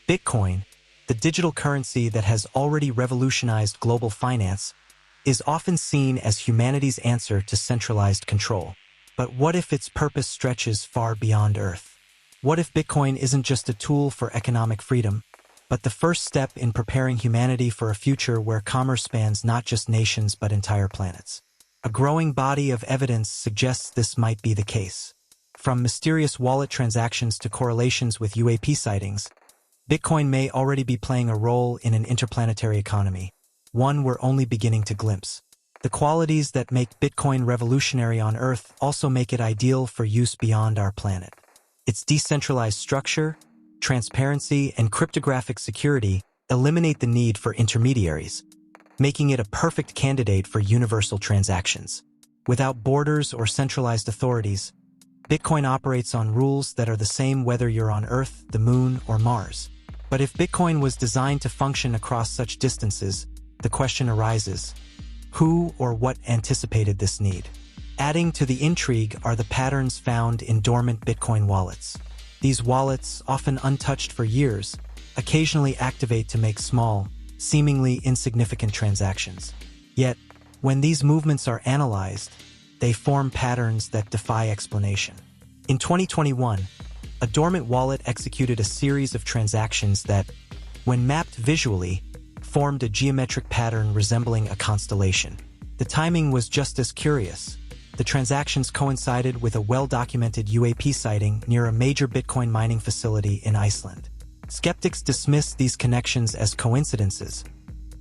Bitcoin, the digital currency that has already revolutionized global finance, is often seen as humanity's answer to centralized control. But what if its purpose stretches far beyond Earth? What if Bitcoin isn't just a tool for economic freedom, but the first step in preparing humanity for a future where commerce spans not just nations but entire planets? A growing body of evidence suggests this might be the case. From mysterious wallet transactions to correlations with UAP sightings, Bitcoin may already be playing a role in an interplanetary economy, one we're only beginning to glimpse. The qualities that make Bitcoin revolutionary on Earth also make it ideal for use beyond our planet. Its decentralized structure, transparency, and cryptographic security eliminate the need for intermediaries, making it a perfect candidate for universal transactions. Without borders or centralized authorities, Bitcoin operates on rules that are the same whether you're on Earth, the Moon, or Mars. But if Bitcoin was designed to function across such distances, the question arises, who or what anticipated this need? Adding to the intrigue are the patterns found in dormant Bitcoin wallets. These wallets, often untouched for years, occasionally activate to make small, seemingly insignificant transactions. Yet, when these movements are analyzed, they form patterns that defy explanation. In 2021, a dormant wallet executed a series of transactions that, when mapped visually, formed a geometric pattern resembling a constellation. The timing was just as curious. The transactions coincided with a well-documented UAP sighting near a major Bitcoin mining facility in Iceland. Skeptics dismiss these connections as coincidences,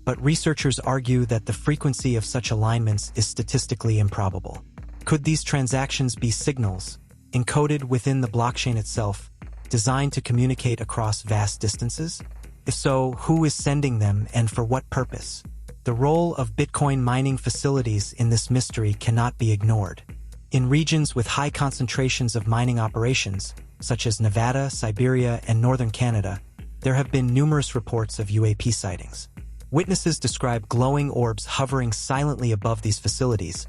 but researchers argue that the frequency of such alignments is statistically improbable. Could these transactions be signals, encoded within the blockchain itself, designed to communicate across vast distances? If so, who is sending them and for what purpose? The role of Bitcoin mining facilities in this mystery cannot be ignored. In regions with high concentrations of mining operations, such as Nevada, Siberia, and northern Canada, there have been numerous reports of UAP sightings. Witnesses describe glowing orbs hovering silently above these facilities,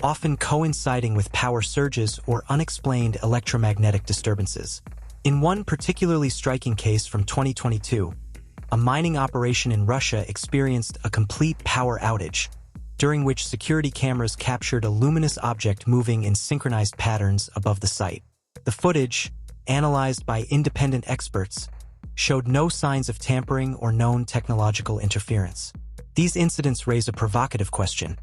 often coinciding with power surges or unexplained electromagnetic disturbances. In one particularly striking case from 2022, a mining operation in Russia experienced a complete power outage, during which security cameras captured a luminous object moving in synchronized patterns above the site. The footage, analyzed by independent experts, showed no signs of tampering or known technological interference. These incidents raise a provocative question.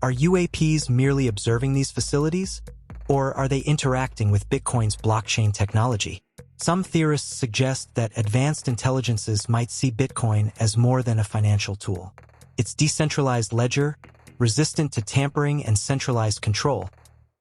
Are UAPs merely observing these facilities, or are they interacting with Bitcoin's blockchain technology? Some theorists suggest that advanced intelligences might see Bitcoin as more than a financial tool. Its decentralized ledger, resistant to tampering and centralized control,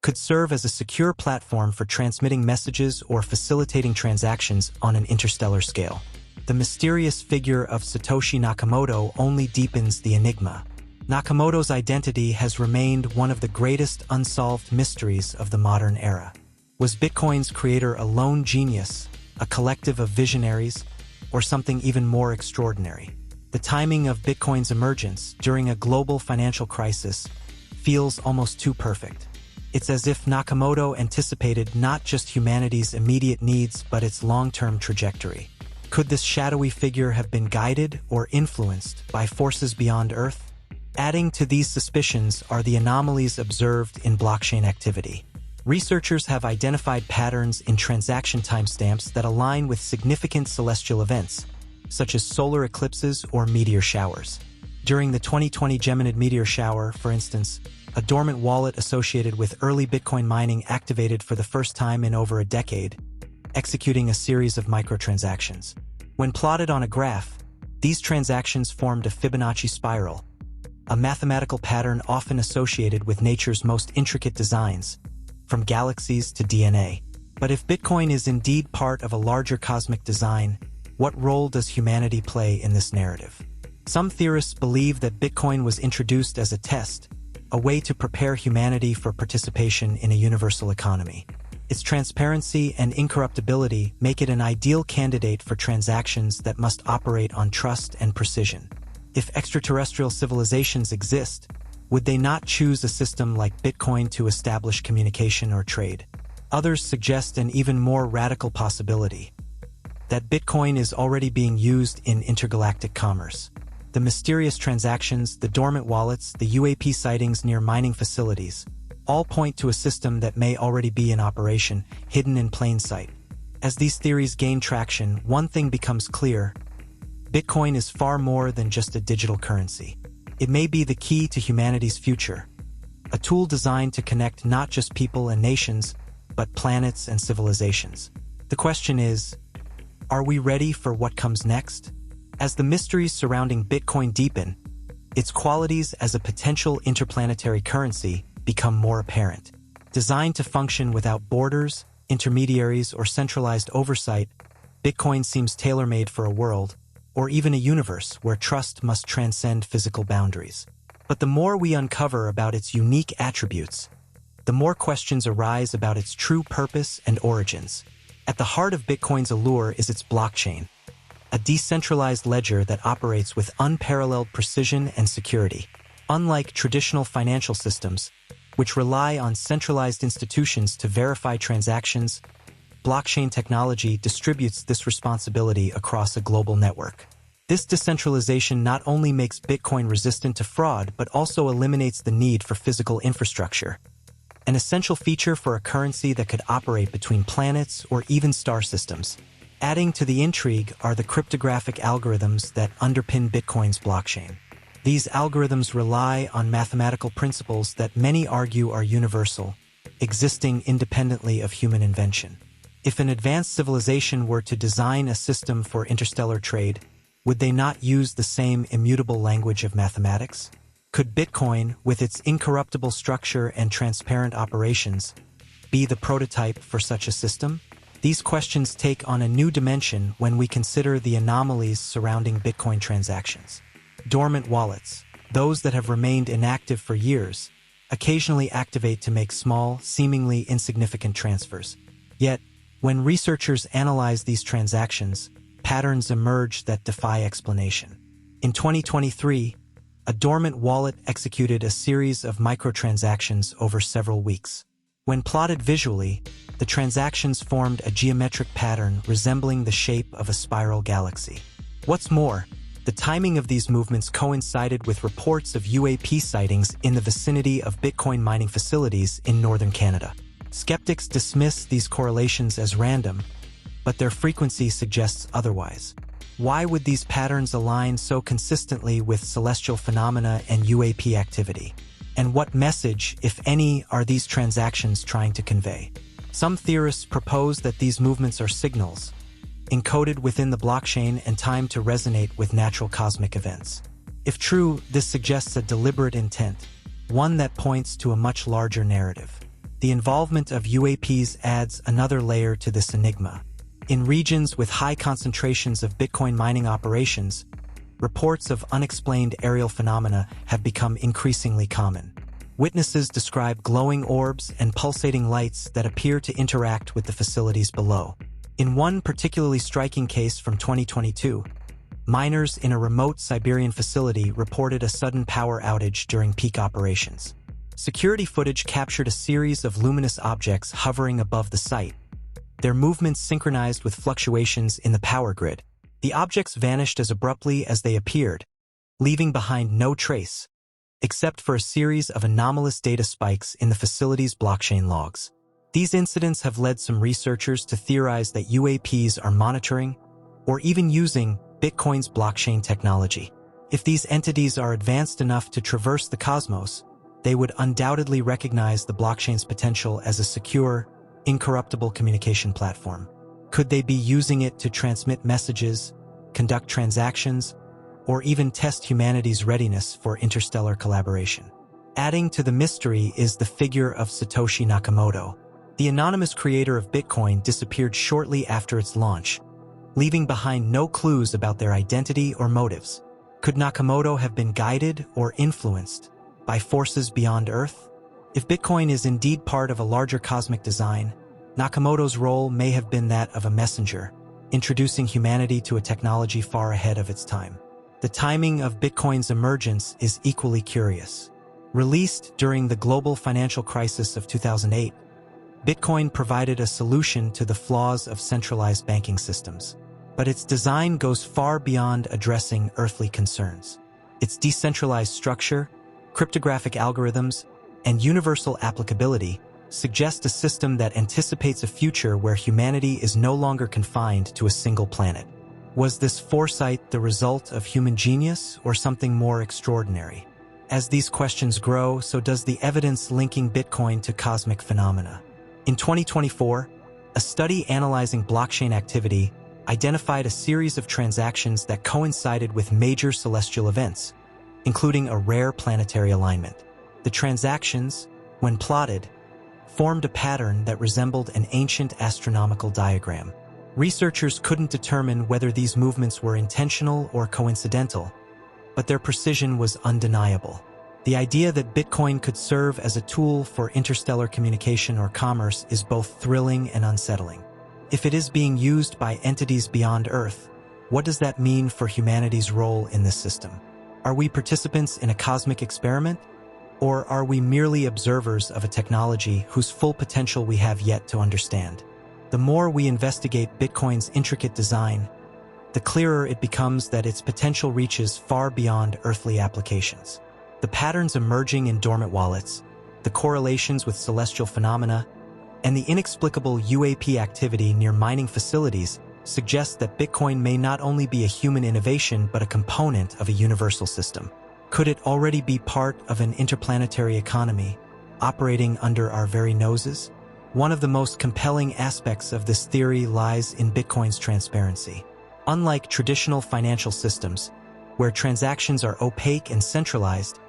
could serve as a secure platform for transmitting messages or facilitating transactions on an interstellar scale. The mysterious figure of Satoshi Nakamoto only deepens the enigma. Nakamoto's identity has remained one of the greatest unsolved mysteries of the modern era. Was Bitcoin's creator a lone genius, a collective of visionaries, or something even more extraordinary? The timing of Bitcoin's emergence during a global financial crisis feels almost too perfect. It's as if Nakamoto anticipated not just humanity's immediate needs but its long-term trajectory. Could this shadowy figure have been guided or influenced by forces beyond Earth? Adding to these suspicions are the anomalies observed in blockchain activity. Researchers have identified patterns in transaction timestamps that align with significant celestial events, such as solar eclipses or meteor showers. During the 2020 Geminid meteor shower, for instance, a dormant wallet associated with early Bitcoin mining activated for the first time in over a decade, executing a series of microtransactions. When plotted on a graph, these transactions formed a Fibonacci spiral, a mathematical pattern often associated with nature's most intricate designs, from galaxies to DNA. But if Bitcoin is indeed part of a larger cosmic design, what role does humanity play in this narrative? Some theorists believe that Bitcoin was introduced as a test, a way to prepare humanity for participation in a universal economy. Its transparency and incorruptibility make it an ideal candidate for transactions that must operate on trust and precision. If extraterrestrial civilizations exist, would they not choose a system like Bitcoin to establish communication or trade? Others suggest an even more radical possibility. that Bitcoin is already being used in intergalactic commerce. The mysterious transactions, the dormant wallets, the UAP sightings near mining facilities, all point to a system that may already be in operation, hidden in plain sight. As these theories gain traction, one thing becomes clear: Bitcoin is far more than just a digital currency. It may be the key to humanity's future, a tool designed to connect not just people and nations, but planets and civilizations. The question is, are we ready for what comes next? As the mysteries surrounding Bitcoin deepen, its qualities as a potential interplanetary currency become more apparent. Designed to function without borders, intermediaries, or centralized oversight, Bitcoin seems tailor-made for a world, or even a universe, where trust must transcend physical boundaries. But the more we uncover about its unique attributes, the more questions arise about its true purpose and origins. At the heart of Bitcoin's allure is its blockchain, a decentralized ledger that operates with unparalleled precision and security. Unlike traditional financial systems, which rely on centralized institutions to verify transactions, blockchain technology distributes this responsibility across a global network. This decentralization not only makes Bitcoin resistant to fraud, but also eliminates the need for physical infrastructure, an essential feature for a currency that could operate between planets or even star systems. Adding to the intrigue are the cryptographic algorithms that underpin Bitcoin's blockchain. These algorithms rely on mathematical principles that many argue are universal, existing independently of human invention. If an advanced civilization were to design a system for interstellar trade, would they not use the same immutable language of mathematics? Could Bitcoin, with its incorruptible structure and transparent operations, be the prototype for such a system? These questions take on a new dimension when we consider the anomalies surrounding Bitcoin transactions. Dormant wallets, those that have remained inactive for years, occasionally activate to make small, seemingly insignificant transfers. Yet, when researchers analyze these transactions, patterns emerge that defy explanation. In 2023, a dormant wallet executed a series of microtransactions over several weeks. When plotted visually, the transactions formed a geometric pattern resembling the shape of a spiral galaxy. What's more, the timing of these movements coincided with reports of UAP sightings in the vicinity of Bitcoin mining facilities in northern Canada. Skeptics dismiss these correlations as random, but their frequency suggests otherwise. Why would these patterns align so consistently with celestial phenomena and UAP activity? And what message, if any, are these transactions trying to convey? Some theorists propose that these movements are signals, encoded within the blockchain and timed to resonate with natural cosmic events. If true, this suggests a deliberate intent, one that points to a much larger narrative. The involvement of UAPs adds another layer to this enigma. In regions with high concentrations of Bitcoin mining operations, reports of unexplained aerial phenomena have become increasingly common. Witnesses describe glowing orbs and pulsating lights that appear to interact with the facilities below. In one particularly striking case from 2022, miners in a remote Siberian facility reported a sudden power outage during peak operations. Security footage captured a series of luminous objects hovering above the site, their movements synchronized with fluctuations in the power grid. The objects vanished as abruptly as they appeared, leaving behind no trace, except for a series of anomalous data spikes in the facility's blockchain logs. These incidents have led some researchers to theorize that UAPs are monitoring, or even using, Bitcoin's blockchain technology. If these entities are advanced enough to traverse the cosmos, they would undoubtedly recognize the blockchain's potential as a secure, incorruptible communication platform. Could they be using it to transmit messages, conduct transactions, or even test humanity's readiness for interstellar collaboration? Adding to the mystery is the figure of Satoshi Nakamoto. The anonymous creator of Bitcoin disappeared shortly after its launch, leaving behind no clues about their identity or motives. Could Nakamoto have been guided or influenced by forces beyond Earth? If Bitcoin is indeed part of a larger cosmic design, Nakamoto's role may have been that of a messenger, introducing humanity to a technology far ahead of its time. The timing of Bitcoin's emergence is equally curious. Released during the global financial crisis of 2008, Bitcoin provided a solution to the flaws of centralized banking systems. but its design goes far beyond addressing earthly concerns. Its decentralized structure, cryptographic algorithms, and universal applicability suggest a system that anticipates a future where humanity is no longer confined to a single planet. Was this foresight the result of human genius or something more extraordinary? As these questions grow, so does the evidence linking Bitcoin to cosmic phenomena. In 2024, a study analyzing blockchain activity identified a series of transactions that coincided with major celestial events, including a rare planetary alignment. The transactions, when plotted, formed a pattern that resembled an ancient astronomical diagram. Researchers couldn't determine whether these movements were intentional or coincidental, but their precision was undeniable. The idea that Bitcoin could serve as a tool for interstellar communication or commerce is both thrilling and unsettling. If it is being used by entities beyond Earth, what does that mean for humanity's role in this system? Are we participants in a cosmic experiment? Or are we merely observers of a technology whose full potential we have yet to understand? The more we investigate Bitcoin's intricate design, the clearer it becomes that its potential reaches far beyond earthly applications. The patterns emerging in dormant wallets, the correlations with celestial phenomena, and the inexplicable UAP activity near mining facilities suggest that Bitcoin may not only be a human innovation but a component of a universal system. Could it already be part of an interplanetary economy, operating under our very noses? One of the most compelling aspects of this theory lies in Bitcoin's transparency. Unlike traditional financial systems, where transactions are opaque and centralized,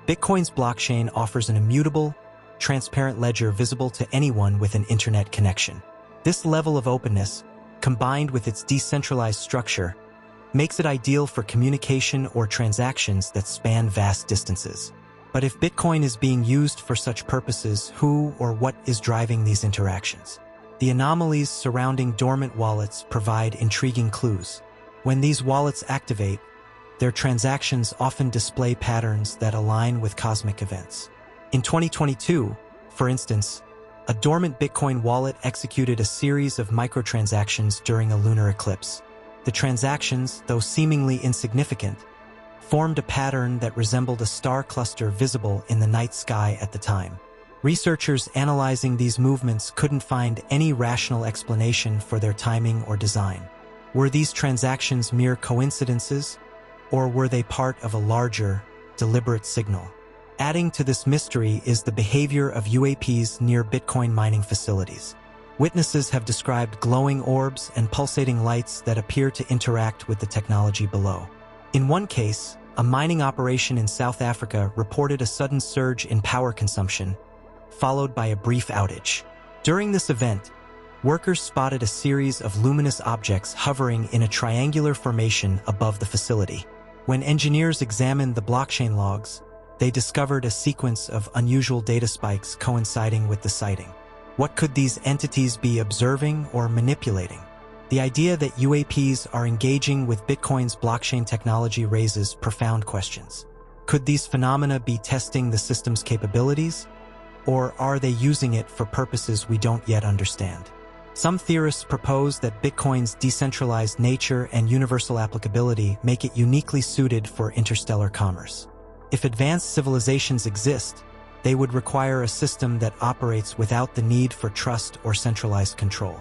Bitcoin's blockchain offers an immutable, transparent ledger visible to anyone with an internet connection. This level of openness, combined with its decentralized structure, makes it ideal for communication or transactions that span vast distances. But if Bitcoin is being used for such purposes, who or what is driving these interactions? The anomalies surrounding dormant wallets provide intriguing clues. When these wallets activate, their transactions often display patterns that align with cosmic events. In 2022, for instance, a dormant Bitcoin wallet executed a series of microtransactions during a lunar eclipse. The transactions, though seemingly insignificant, formed a pattern that resembled a star cluster visible in the night sky at the time. Researchers analyzing these movements couldn't find any rational explanation for their timing or design. Were these transactions mere coincidences, or were they part of a larger, deliberate signal? Adding to this mystery is the behavior of UAPs near Bitcoin mining facilities. Witnesses have described glowing orbs and pulsating lights that appear to interact with the technology below. In one case, a mining operation in South Africa reported a sudden surge in power consumption, followed by a brief outage. During this event, workers spotted a series of luminous objects hovering in a triangular formation above the facility. When engineers examined the blockchain logs, they discovered a sequence of unusual data spikes coinciding with the sighting. What could these entities be observing or manipulating? The idea that UAPs are engaging with Bitcoin's blockchain technology raises profound questions. Could these phenomena be testing the system's capabilities, or are they using it for purposes we don't yet understand? Some theorists propose that Bitcoin's decentralized nature and universal applicability make it uniquely suited for interstellar commerce. If advanced civilizations exist, they would require a system that operates without the need for trust or centralized control.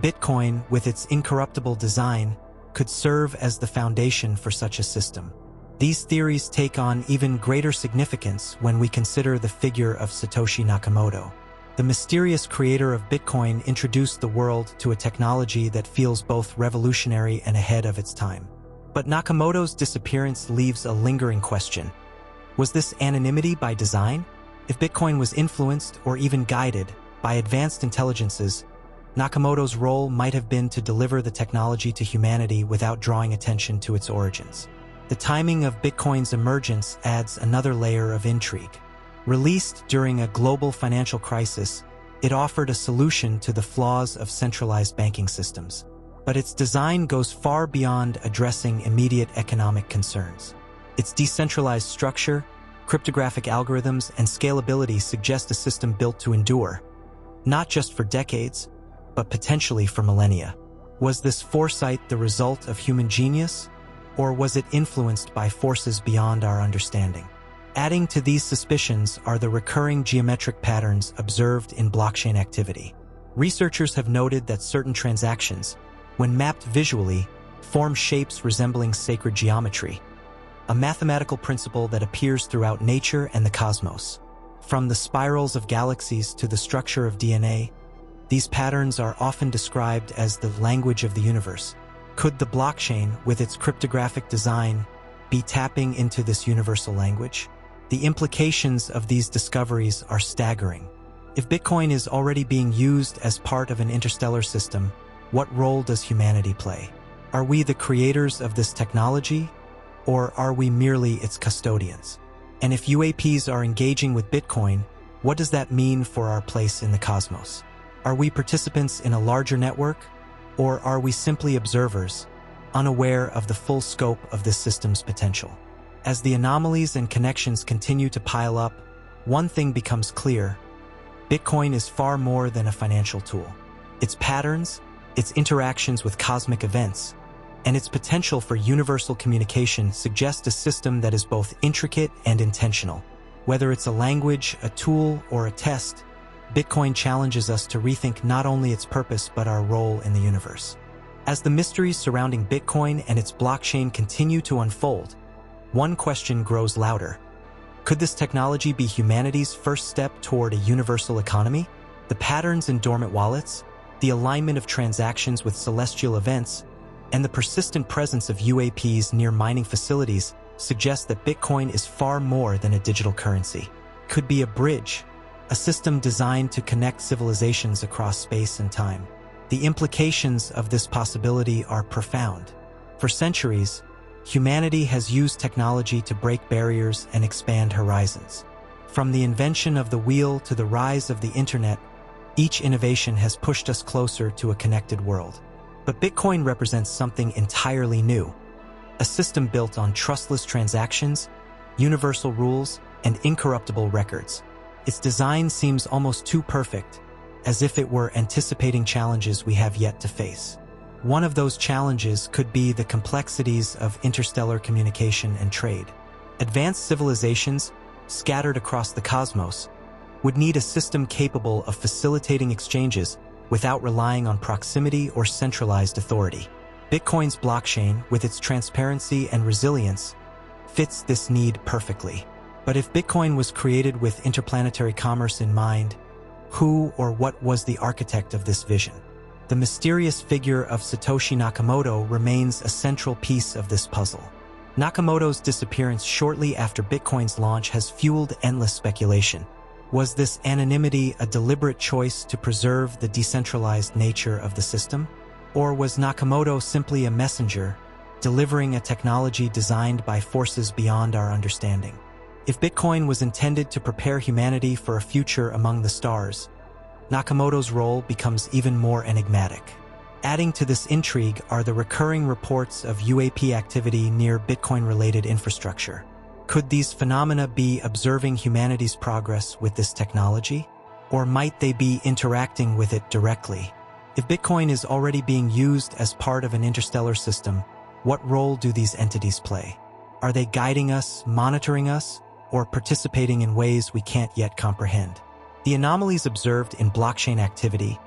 Bitcoin, with its incorruptible design, could serve as the foundation for such a system. These theories take on even greater significance when we consider the figure of Satoshi Nakamoto. The mysterious creator of Bitcoin introduced the world to a technology that feels both revolutionary and ahead of its time. But Nakamoto's disappearance leaves a lingering question. Was this anonymity by design? If Bitcoin was influenced or even guided by advanced intelligences, Nakamoto's role might have been to deliver the technology to humanity without drawing attention to its origins. The timing of Bitcoin's emergence adds another layer of intrigue. Released during a global financial crisis, it offered a solution to the flaws of centralized banking systems. But its design goes far beyond addressing immediate economic concerns. Its decentralized structure, cryptographic algorithms, and scalability suggest a system built to endure, not just for decades, but potentially for millennia. Was this foresight the result of human genius, or was it influenced by forces beyond our understanding? Adding to these suspicions are the recurring geometric patterns observed in blockchain activity. Researchers have noted that certain transactions, when mapped visually, form shapes resembling sacred geometry, a mathematical principle that appears throughout nature and the cosmos. From the spirals of galaxies to the structure of DNA, these patterns are often described as the language of the universe. Could the blockchain, with its cryptographic design, be tapping into this universal language? The implications of these discoveries are staggering. If Bitcoin is already being used as part of an interstellar system, what role does humanity play? Are we the creators of this technology, or are we merely its custodians? And if UAPs are engaging with Bitcoin, what does that mean for our place in the cosmos? Are we participants in a larger network, or are we simply observers, unaware of the full scope of this system's potential? As the anomalies and connections continue to pile up, one thing becomes clear: Bitcoin is far more than a financial tool. Its patterns, its interactions with cosmic events, and its potential for universal communication suggest a system that is both intricate and intentional. Whether it's a language, a tool, or a test, Bitcoin challenges us to rethink not only its purpose but our role in the universe. As the mysteries surrounding Bitcoin and its blockchain continue to unfold, one question grows louder. Could this technology be humanity's first step toward a universal economy? The patterns in dormant wallets, the alignment of transactions with celestial events, and the persistent presence of UAPs near mining facilities suggest that Bitcoin is far more than a digital currency. It could be a bridge, a system designed to connect civilizations across space and time. The implications of this possibility are profound. For centuries, humanity has used technology to break barriers and expand horizons. From the invention of the wheel to the rise of the internet, each innovation has pushed us closer to a connected world. But Bitcoin represents something entirely new, a system built on trustless transactions, universal rules, and incorruptible records. Its design seems almost too perfect, as if it were anticipating challenges we have yet to face. One of those challenges could be the complexities of interstellar communication and trade. Advanced civilizations, scattered across the cosmos, would need a system capable of facilitating exchanges without relying on proximity or centralized authority. Bitcoin's blockchain, with its transparency and resilience, fits this need perfectly. But if Bitcoin was created with interplanetary commerce in mind, who or what was the architect of this vision? The mysterious figure of Satoshi Nakamoto remains a central piece of this puzzle. Nakamoto's disappearance shortly after Bitcoin's launch has fueled endless speculation. Was this anonymity a deliberate choice to preserve the decentralized nature of the system? Or was Nakamoto simply a messenger, delivering a technology designed by forces beyond our understanding? If Bitcoin was intended to prepare humanity for a future among the stars, Nakamoto's role becomes even more enigmatic. Adding to this intrigue are the recurring reports of UAP activity near Bitcoin-related infrastructure. Could these phenomena be observing humanity's progress with this technology? Or might they be interacting with it directly? If Bitcoin is already being used as part of an interstellar system, what role do these entities play? Are they guiding us, monitoring us, or participating in ways we can't yet comprehend? The anomalies observed in blockchain activity,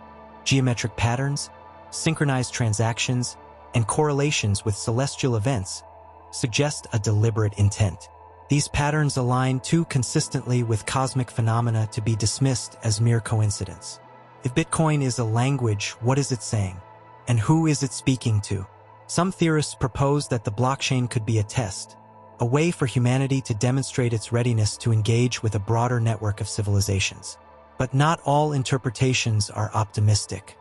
geometric patterns, synchronized transactions, and correlations with celestial events suggest a deliberate intent. These patterns align too consistently with cosmic phenomena to be dismissed as mere coincidence. If Bitcoin is a language, what is it saying? And who is it speaking to? Some theorists propose that the blockchain could be a test, a way for humanity to demonstrate its readiness to engage with a broader network of civilizations. But not all interpretations are optimistic.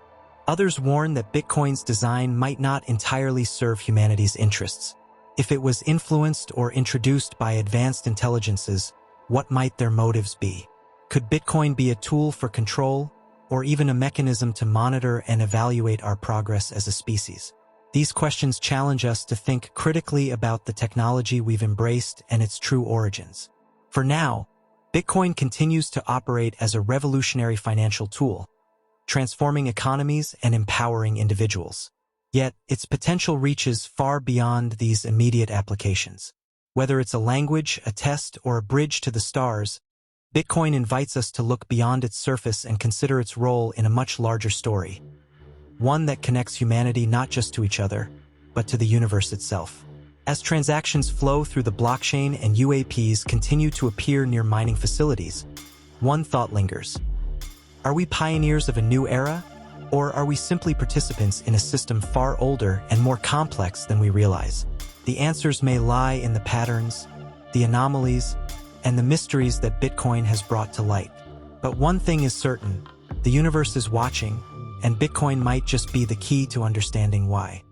Others warn that Bitcoin's design might not entirely serve humanity's interests. If it was influenced or introduced by advanced intelligences, what might their motives be? Could Bitcoin be a tool for control, or even a mechanism to monitor and evaluate our progress as a species? These questions challenge us to think critically about the technology we've embraced and its true origins. For now, Bitcoin continues to operate as a revolutionary financial tool, transforming economies and empowering individuals. Yet, its potential reaches far beyond these immediate applications. Whether it's a language, a test, or a bridge to the stars, Bitcoin invites us to look beyond its surface and consider its role in a much larger story. One that connects humanity not just to each other, but to the universe itself. As transactions flow through the blockchain and UAPs continue to appear near mining facilities, one thought lingers. Are we pioneers of a new era? Or are we simply participants in a system far older and more complex than we realize? The answers may lie in the patterns, the anomalies, and the mysteries that Bitcoin has brought to light. But one thing is certain, the universe is watching, and Bitcoin might just be the key to understanding why.